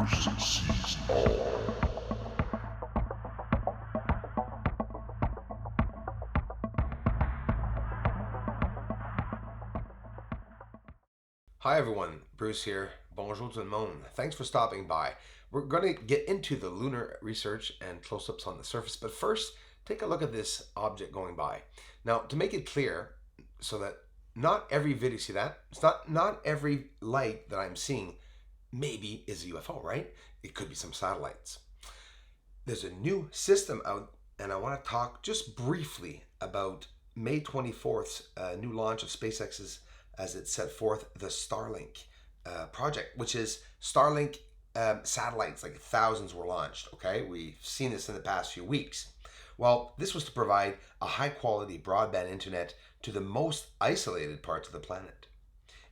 music sees all. Hi everyone, Bruce here. Bonjour tout le monde. Thanks for stopping by. We're going to get into the lunar research and close-ups on the surface, but first, take a look at this object going by. Now, to make it clear, so that not every video, see that? It's not every light that I'm seeing maybe is a UFO, right? It could be some satellites. There's a new system out, and I want to talk just briefly about May 24th's new launch of SpaceX's, as it set forth, the Starlink project, which is Starlink satellites, like thousands were launched, okay? We've seen this in the past few weeks. Well, this was to provide a high quality broadband internet to the most isolated parts of the planet.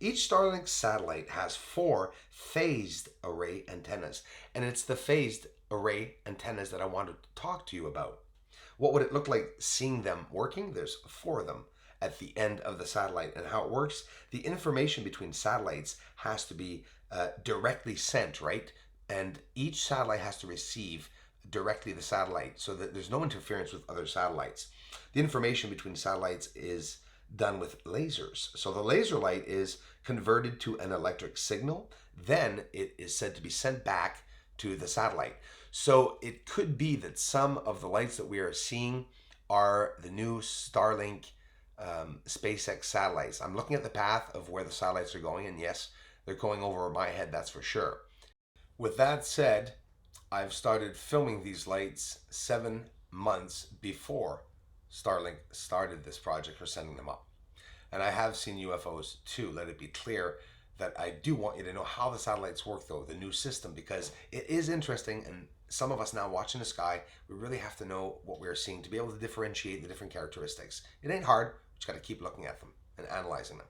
Each Starlink satellite has 4 phased array antennas, and it's the phased array antennas that I wanted to talk to you about. What would it look like seeing them working? There's 4 of them at the end of the satellite, and how it works, the information between satellites has to be directly sent, right? And each satellite has to receive directly the satellite so that there's no interference with other satellites. The information between satellites is done with lasers. So the laser light is converted to an electric signal, then it is said to be sent back to the satellite. So it could be that some of the lights that we are seeing are the new Starlink SpaceX satellites. I'm looking at the path of where the satellites are going, and yes, they're going over my head, that's for sure. With that said, I've started filming these lights 7 months before Starlink started this project for sending them up. And I have seen UFOs too. Let it be clear that I do want you to know how the satellites work, though, the new system, because it is interesting, and some of us now watching the sky, we really have to know what we're seeing to be able to differentiate the different characteristics. It ain't hard. Just got to keep looking at them and analyzing them.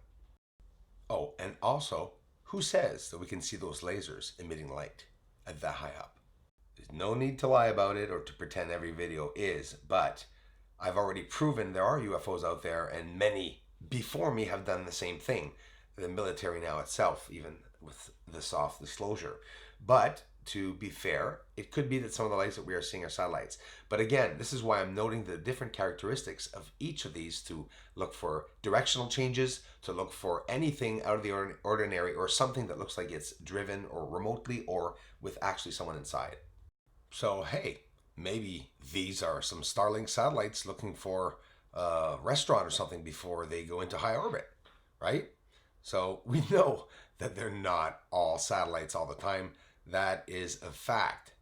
Oh, and also, who says that we can see those lasers emitting light at that high up? There's no need to lie about it or to pretend every video is, but I've already proven there are UFOs out there, and many before me have done the same thing. The military now itself, even with the soft disclosure. But to be fair, it could be that some of the lights that we are seeing are satellites. But again, this is why I'm noting the different characteristics of each of these, to look for directional changes, to look for anything out of the ordinary, or something that looks like it's driven or remotely or with actually someone inside. So hey, maybe these are some Starlink satellites looking for a restaurant or something before they go into high orbit, right? So we know that they're not all satellites all the time. That is a fact.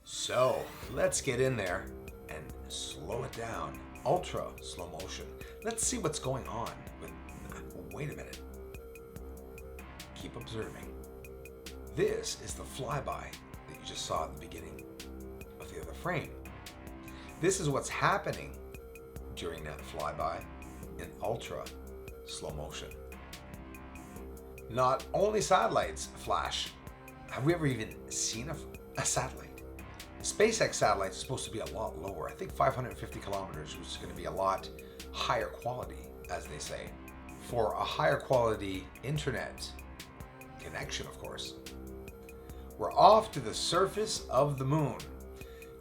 So let's get in there and slow it down. Ultra slow motion. Let's see what's going on with... Wait a minute. Keep observing. This is the flyby that you just saw at the beginning of the other frame. This is what's happening during that flyby in ultra slow motion. Not only satellites flash. Have we ever even seen a satellite? SpaceX satellites are supposed to be a lot lower. I think 550 kilometers was going to be a lot higher quality, as they say, for a higher quality internet connection, of course. We're off to the surface of the moon.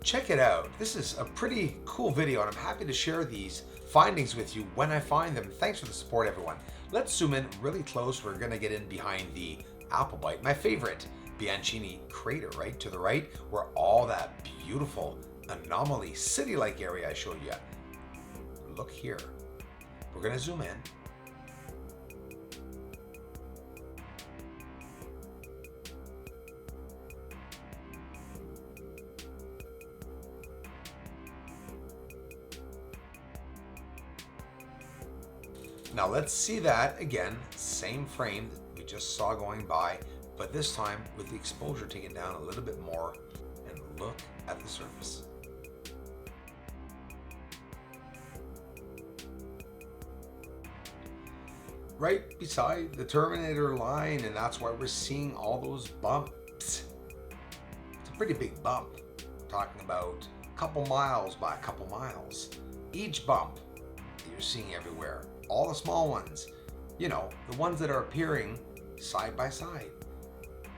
Check it out. This is a pretty cool video, and I'm happy to share these findings with you when I find them. Thanks for the support, everyone. Let's zoom in really close. We're going to get in behind the Applebite, my favorite Bianchini crater, right to the right, where all that beautiful anomaly city-like area I showed you. Look here. We're going to zoom in. Now let's see that again, same frame that we just saw going by, but this time with the exposure taken down a little bit more, and look at the surface. Right beside the Terminator line, and that's why we're seeing all those bumps. It's a pretty big bump. We're talking about a couple miles by a couple miles. Each bump that you're seeing everywhere, all the small ones, you know, the ones that are appearing side by side.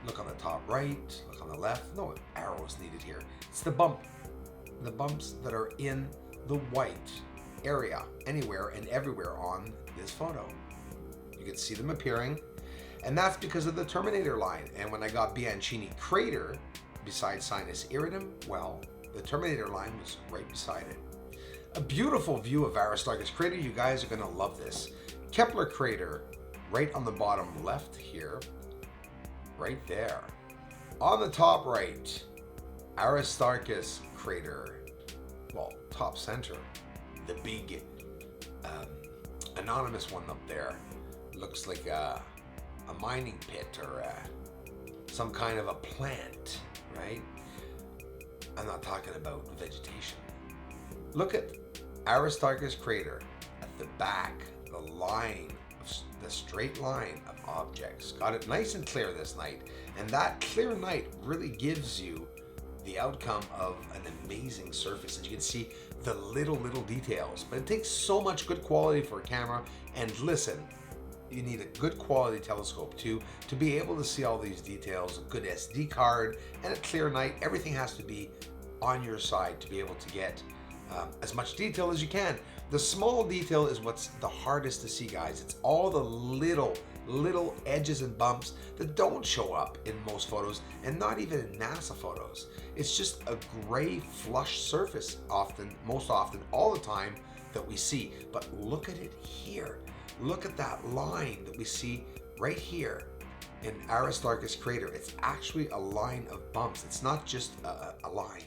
Look on the top right, look on the left. No arrows needed here. It's the bumps that are in the white area, anywhere and everywhere on this photo. You can see them appearing, and that's because of the terminator line. And when I got Bianchini crater beside sinus iridum, well, the terminator line was right beside it. A beautiful view of Aristarchus crater. You guys are going to love this. Kepler crater right on the bottom left here, right there. On the top right, Aristarchus crater, well, top center, the big anonymous one up there. Looks like a mining pit or some kind of a plant, right? I'm not talking about vegetation. Look at Aristarchus crater at the back, the straight line of objects. Got it nice and clear this night, and that clear night really gives you the outcome of an amazing surface, and you can see the little details. But it takes so much good quality for a camera, and listen, you need a good quality telescope too to be able to see all these details, a good SD card, and a clear night. Everything has to be on your side to be able to get as much detail as you can. The small detail is what's the hardest to see, guys. It's all the little edges and bumps that don't show up in most photos, and not even in NASA photos. It's just a gray flush surface most often, all the time that we see. But look at it here. Look at that line that we see right here in Aristarchus crater. It's actually a line of bumps. It's not just a line.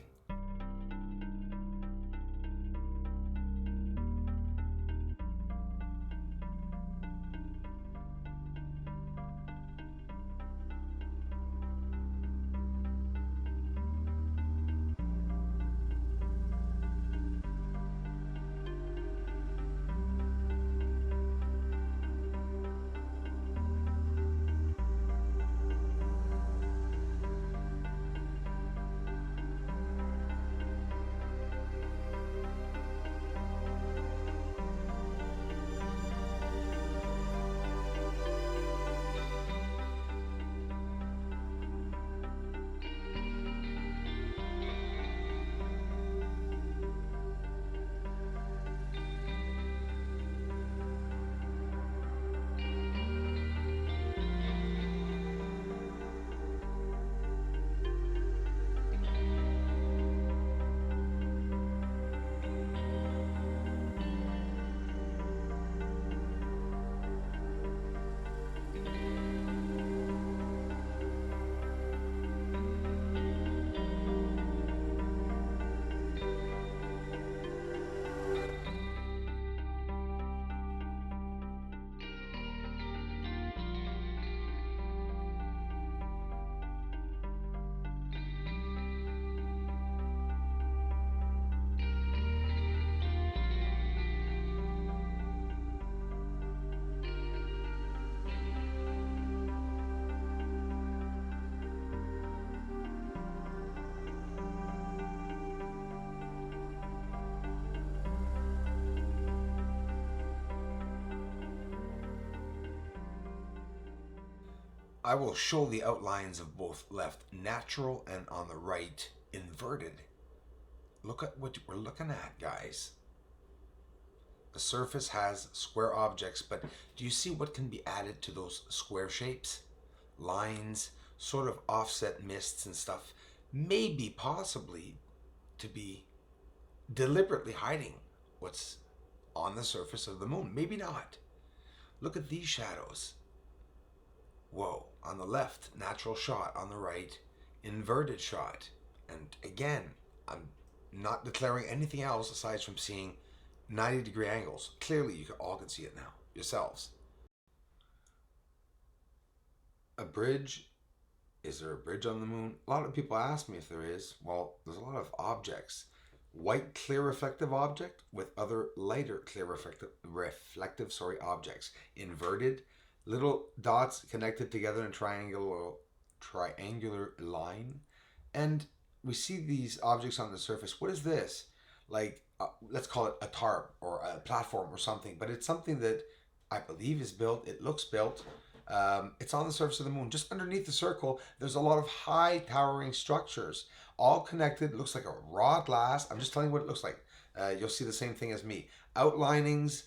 I will show the outlines of both left natural and on the right inverted. Look at what we're looking at, guys. The surface has square objects, but do you see what can be added to those square shapes? Lines, sort of offset mists and stuff, maybe possibly to be deliberately hiding what's on the surface of the moon. Maybe not. Look at these shadows. Whoa, on the left, natural shot. On the right, inverted shot. And again, I'm not declaring anything else aside from seeing 90-degree angles. Clearly, you all can see it now, yourselves. A bridge. Is there a bridge on the moon? A lot of people ask me if there is. Well, there's a lot of objects. White clear reflective object with other lighter clear reflective objects. Inverted. Little dots connected together in triangular line. And we see these objects on the surface. What is this? Like, let's call it a tarp or a platform or something. But it's something that I believe is built. It looks built. It's on the surface of the moon. Just underneath the circle, there's a lot of high towering structures, all connected. Looks like a raw glass. I'm just telling you what it looks like. You'll see the same thing as me. Outlinings,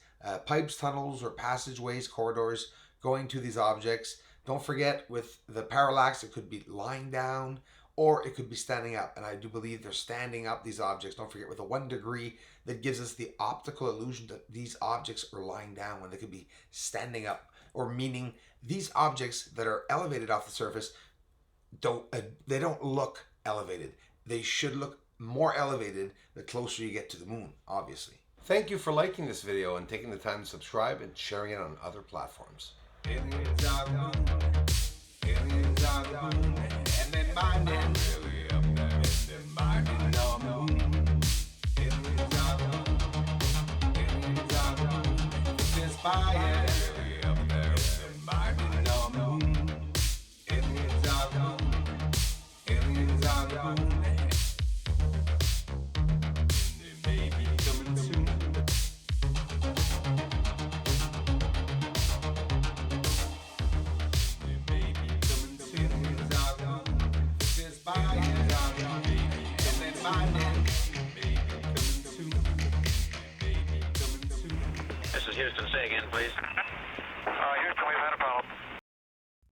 pipes, tunnels, or passageways, corridors going to these objects. Don't forget, with the parallax, it could be lying down or it could be standing up. And I do believe they're standing up, these objects. Don't forget, with a 1 degree, that gives us the optical illusion that these objects are lying down when they could be standing up, or meaning these objects that are elevated off the surface they don't look elevated. They should look more elevated the closer you get to the moon, obviously. Thank you for liking this video and taking the time to subscribe and sharing it on other platforms. Aliens are the moon. Aliens are the moon. And they're mining really up there. And they're mining on the moon. Aliens are the moon. Aliens are the moon. They're spying really up there. And they're mining on the moon. Aliens are the moon. Aliens are the moon. And they may be coming soon. This is Houston. Say again, please.